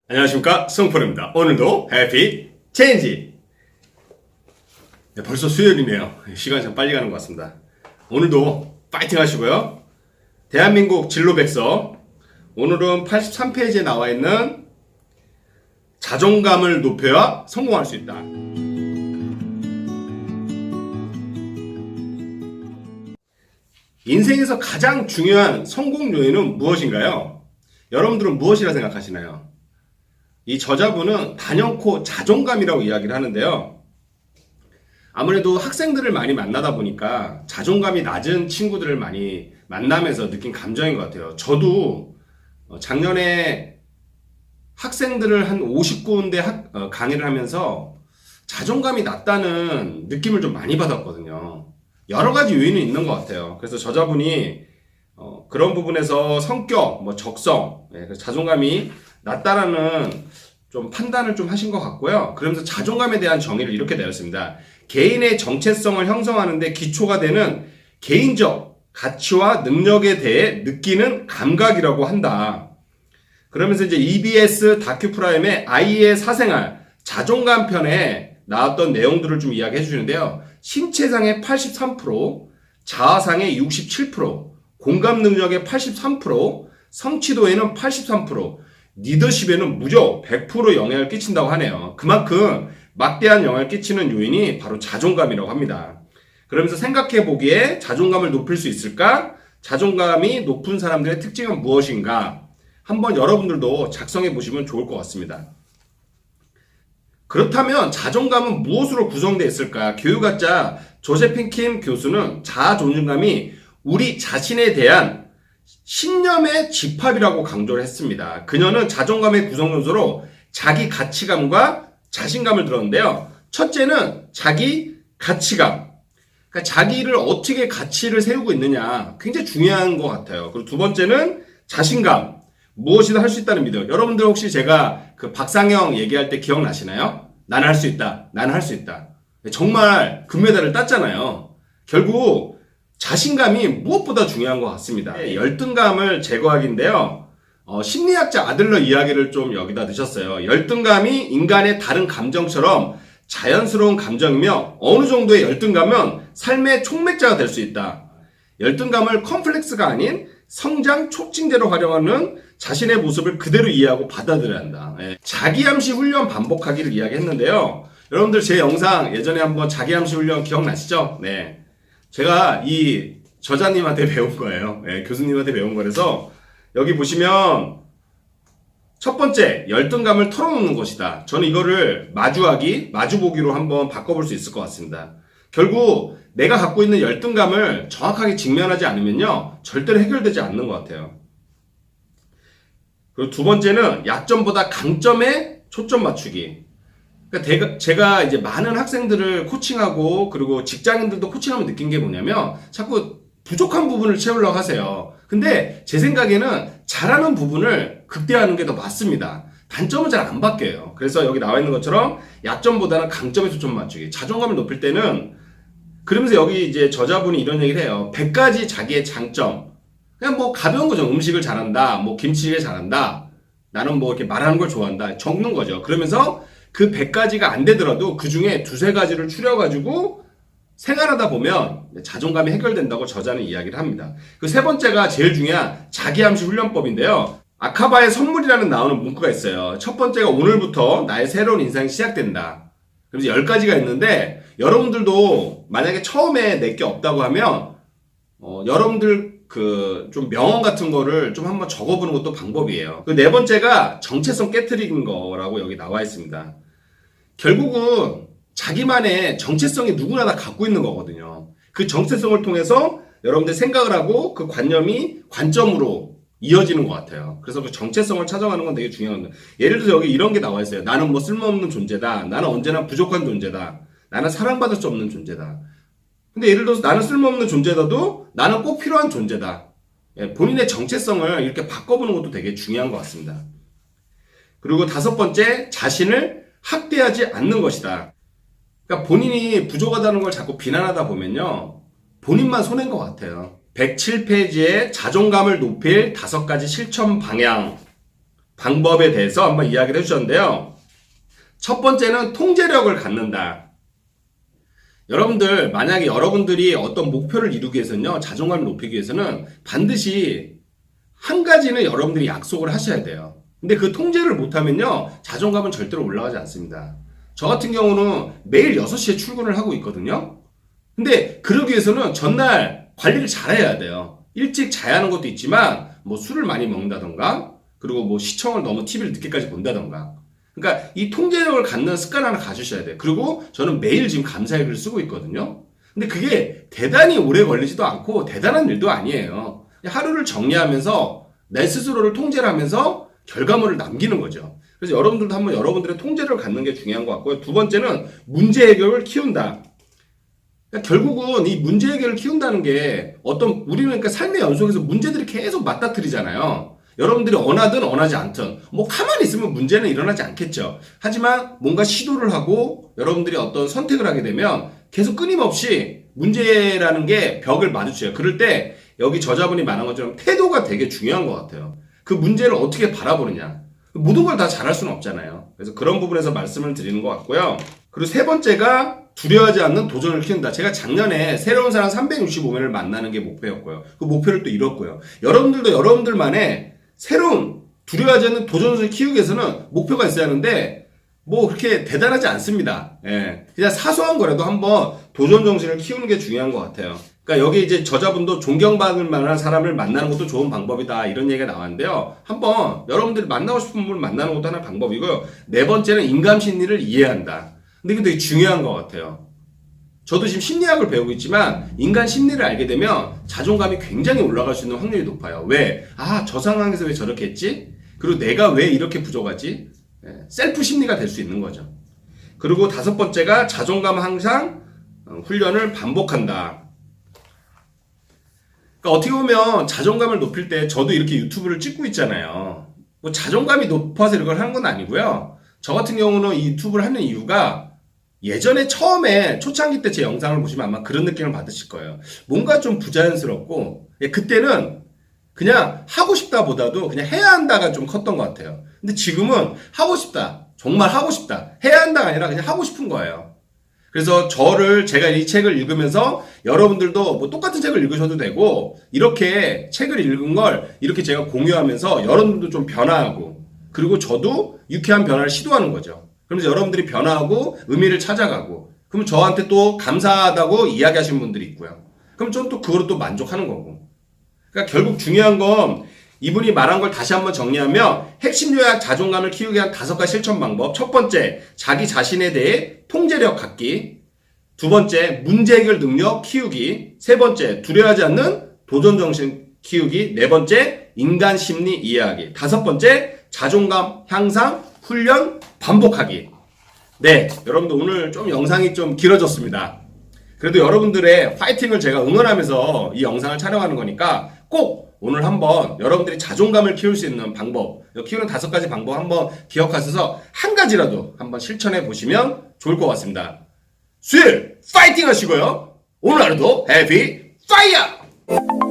안녕하십니까, 송프로입니다. 오늘도 해피 체인지. 네, 벌써 수요일이네요. 시간이 참 빨리 가는 것 같습니다. 오늘도 파이팅 하시고요. 대한민국 진로백서, 오늘은 83페이지에 나와 있는 자존감을 높여야 성공할 수 있다. 인생에서 가장 중요한 성공 요인은 무엇인가요? 여러분들은 무엇이라 생각하시나요? 이 저자분은 단연코 자존감이라고 이야기를 하는데요. 아무래도 학생들을 많이 만나다 보니까 자존감이 낮은 친구들을 많이 만나면서 느낀 감정인 것 같아요. 저도 작년에 학생들을 한 50군데 강의를 하면서 자존감이 낮다는 느낌을 좀 많이 받았거든요. 여러 가지 요인이 있는 것 같아요. 그래서 저자분이 그런 부분에서 성격, 적성, 자존감이 낮다라는 좀 판단을 좀 하신 것 같고요. 그러면서 자존감에 대한 정의를 이렇게 내렸습니다. 개인의 정체성을 형성하는 데 기초가 되는 개인적 가치와 능력에 대해 느끼는 감각이라고 한다. 그러면서 이제 EBS 다큐프라임의 아이의 사생활 자존감 편에 나왔던 내용들을 좀 이야기해 주시는데요. 신체상의 83%, 자아상의 67%, 공감 능력의 83%, 성취도에는 83%, 리더십에는 무려 100% 영향을 끼친다고 하네요. 그만큼 막대한 영향을 끼치는 요인이 바로 자존감이라고 합니다. 그러면서 생각해 보기에 자존감을 높일 수 있을까? 자존감이 높은 사람들의 특징은 무엇인가? 한번 여러분들도 작성해 보시면 좋을 것 같습니다. 그렇다면 자존감은 무엇으로 구성되어 있을까? 교육학자 조세핀 킴 교수는 자아 존중감이 우리 자신에 대한 신념의 집합이라고 강조를 했습니다. 그녀는 자존감의 구성 요소로 자기 가치감과 자신감을 들었는데요. 첫째는 자기 가치감. 그러니까 자기를 어떻게 가치를 세우고 있느냐. 굉장히 중요한 것 같아요. 그리고 두 번째는 자신감. 무엇이든 할 수 있다는 믿음. 여러분들 혹시 제가 그 박상영 얘기할 때 기억나시나요? 나는 할 수 있다. 나는 할 수 있다. 정말 금메달을 땄잖아요. 결국 자신감이 무엇보다 중요한 것 같습니다. 열등감을 제거하기인데요. 심리학자 아들러 이야기를 좀 여기다 넣으셨어요. 열등감이 인간의 다른 감정처럼 자연스러운 감정이며 어느 정도의 열등감은 삶의 촉매자가 될 수 있다. 열등감을 컴플렉스가 아닌 성장 촉진제로 활용하는 자신의 모습을 그대로 이해하고 받아들여야 한다. 자기암시 훈련 반복하기를 이야기했는데요. 여러분들 제 영상 예전에 한번 자기암시 훈련 기억나시죠? 네. 제가 이 저자님한테 배운 거예요. 교수님한테 배운 거라서 여기 보시면 첫 번째 열등감을 털어놓는 것이다. 저는 이거를 마주보기로 한번 바꿔볼 수 있을 것 같습니다. 결국 내가 갖고 있는 열등감을 정확하게 직면하지 않으면요 절대로 해결되지 않는 것 같아요. 그리고 두 번째는 약점보다 강점에 초점 맞추기. 그러니까 제가 이제 많은 학생들을 코칭하고 그리고 직장인들도 코칭하면 느낀 게 뭐냐면 자꾸 부족한 부분을 채우려고 하세요. 근데 제 생각에는 잘하는 부분을 극대화하는 게 더 맞습니다. 단점은 잘 안 바뀌어요. 그래서 여기 나와 있는 것처럼 약점보다는 강점에 초점 맞추기. 자존감을 높일 때는 그러면서 여기 이제 저자분이 이런 얘기를 해요. 100가지 자기의 장점. 그냥 가벼운 거죠. 음식을 잘한다. 김치찌개 잘한다. 나는 이렇게 말하는 걸 좋아한다. 적는 거죠. 그러면서 그 100가지가 안 되더라도 그 중에 두세 가지를 추려가지고 생활하다 보면 자존감이 해결된다고 저자는 이야기를 합니다. 그 세 번째가 제일 중요한 자기암시 훈련법인데요. 아카바의 선물이라는 나오는 문구가 있어요. 첫 번째가 오늘부터 나의 새로운 인생이 시작된다. 그래서 10가지가 있는데 여러분들도 만약에 처음에 내게 없다고 하면 여러분들 좀 명언 같은 거를 좀 한번 적어보는 것도 방법이에요. 그 네 번째가 정체성 깨트리는 거라고 여기 나와 있습니다. 결국은 자기만의 정체성이 누구나 다 갖고 있는 거거든요. 그 정체성을 통해서 여러분들 생각을 하고 그 관념이 관점으로 이어지는 것 같아요. 그래서 그 정체성을 찾아가는 건 되게 중요한 거예요. 예를 들어서 여기 이런 게 나와 있어요. 나는 쓸모없는 존재다. 나는 언제나 부족한 존재다. 나는 사랑받을 수 없는 존재다. 근데 예를 들어서 나는 쓸모없는 존재다도 나는 꼭 필요한 존재다. 본인의 정체성을 이렇게 바꿔보는 것도 되게 중요한 것 같습니다. 그리고 다섯 번째, 자신을 학대하지 않는 것이다. 그러니까 본인이 부족하다는 걸 자꾸 비난하다 보면요 본인만 손해인 것 같아요. 107페이지에 자존감을 높일 5가지 실천 방향 방법에 대해서 한번 이야기를 해주셨는데요. 첫 번째는 통제력을 갖는다. 여러분들 만약에 여러분들이 어떤 목표를 이루기 위해서는요, 자존감을 높이기 위해서는 반드시 한 가지는 여러분들이 약속을 하셔야 돼요. 근데 그 통제를 못하면요, 자존감은 절대로 올라가지 않습니다. 저 같은 경우는 매일 6시에 출근을 하고 있거든요. 근데 그러기 위해서는 전날 관리를 잘해야 돼요. 일찍 자야 하는 것도 있지만 뭐 술을 많이 먹는다던가, 그리고 뭐 시청을 너무 TV를 늦게까지 본다던가. 그러니까 이 통제력을 갖는 습관 하나 가지셔야 돼요. 그리고 저는 매일 지금 감사일기를 쓰고 있거든요. 근데 그게 대단히 오래 걸리지도 않고 대단한 일도 아니에요. 하루를 정리하면서 내 스스로를 통제를 하면서 결과물을 남기는 거죠. 그래서 여러분들도 한번 여러분들의 통제력을 갖는 게 중요한 것 같고요. 두 번째는 문제 해결을 키운다. 그러니까 결국은 이 문제 해결을 키운다는 게 우리는 그러니까 삶의 연속에서 문제들이 계속 맞닥뜨리잖아요. 여러분들이 원하든 원하지 않든 뭐 가만히 있으면 문제는 일어나지 않겠죠. 하지만 뭔가 시도를 하고 여러분들이 어떤 선택을 하게 되면 계속 끊임없이 문제라는 게 벽을 마주쳐요. 그럴 때 여기 저자분이 말한 것처럼 태도가 되게 중요한 것 같아요. 그 문제를 어떻게 바라보느냐. 모든 걸 다 잘할 수는 없잖아요. 그래서 그런 부분에서 말씀을 드리는 것 같고요. 그리고 세 번째가 두려워하지 않는 도전을 키운다. 제가 작년에 새로운 사람 365명을 만나는 게 목표였고요. 그 목표를 또 이뤘고요. 여러분들도 여러분들만의 새로운 두려워하지 않는 도전을 키우기 위해서는 목표가 있어야 하는데 뭐 그렇게 대단하지 않습니다. 예. 그냥 사소한 거라도 한번 도전 정신을 키우는 게 중요한 것 같아요. 그러니까 여기 이제 저자분도 존경받을 만한 사람을 만나는 것도 좋은 방법이다 이런 얘기가 나왔는데요. 한번 여러분들이 만나고 싶은 분을 만나는 것도 하나의 방법이고요. 네 번째는 인간 심리를 이해한다. 근데 이게 되게 중요한 것 같아요. 저도 지금 심리학을 배우고 있지만 인간 심리를 알게 되면 자존감이 굉장히 올라갈 수 있는 확률이 높아요. 왜? 저 상황에서 왜 저렇게 했지? 그리고 내가 왜 이렇게 부족하지? 셀프 심리가 될 수 있는 거죠. 그리고 다섯 번째가 자존감 항상 훈련을 반복한다. 그러니까 어떻게 보면 자존감을 높일 때 저도 이렇게 유튜브를 찍고 있잖아요. 뭐 자존감이 높아서 이걸 하는 건 아니고요. 저 같은 경우는 이 유튜브를 하는 이유가 예전에 처음에 초창기 때 제 영상을 보시면 아마 그런 느낌을 받으실 거예요. 뭔가 좀 부자연스럽고 그때는 그냥 하고 싶다 보다도 그냥 해야 한다가 좀 컸던 것 같아요. 근데 지금은 하고 싶다, 정말 하고 싶다, 해야 한다가 아니라 그냥 하고 싶은 거예요. 그래서 제가 이 책을 읽으면서 여러분들도 뭐 똑같은 책을 읽으셔도 되고 이렇게 책을 읽은 걸 이렇게 제가 공유하면서 여러분들도 좀 변화하고 그리고 저도 유쾌한 변화를 시도하는 거죠. 그러면서 여러분들이 변화하고 의미를 찾아가고 그럼 저한테 또 감사하다고 이야기하시는 분들이 있고요. 그럼 저는 또 그거로 또 만족하는 거고. 그러니까 결국 중요한 건 이분이 말한 걸 다시 한번 정리하면 핵심 요약 자존감을 키우기 위한 5가지 실천 방법. 첫 번째, 자기 자신에 대해 통제력 갖기. 두 번째, 문제 해결 능력 키우기. 세 번째, 두려워하지 않는 도전 정신 키우기. 네 번째, 인간 심리 이해하기. 다섯 번째, 자존감 향상 훈련 반복하기. 네, 여러분들 오늘 좀 영상이 좀 길어졌습니다. 그래도 여러분들의 파이팅을 제가 응원하면서 이 영상을 촬영하는 거니까 꼭 오늘 한번 여러분들이 자존감을 키울 수 있는 방법, 키우는 5가지 방법 한번 기억하셔서 한 가지라도 한번 실천해 보시면 좋을 것 같습니다. 수요일 파이팅 하시고요. 오늘 하루도 해피 파이어!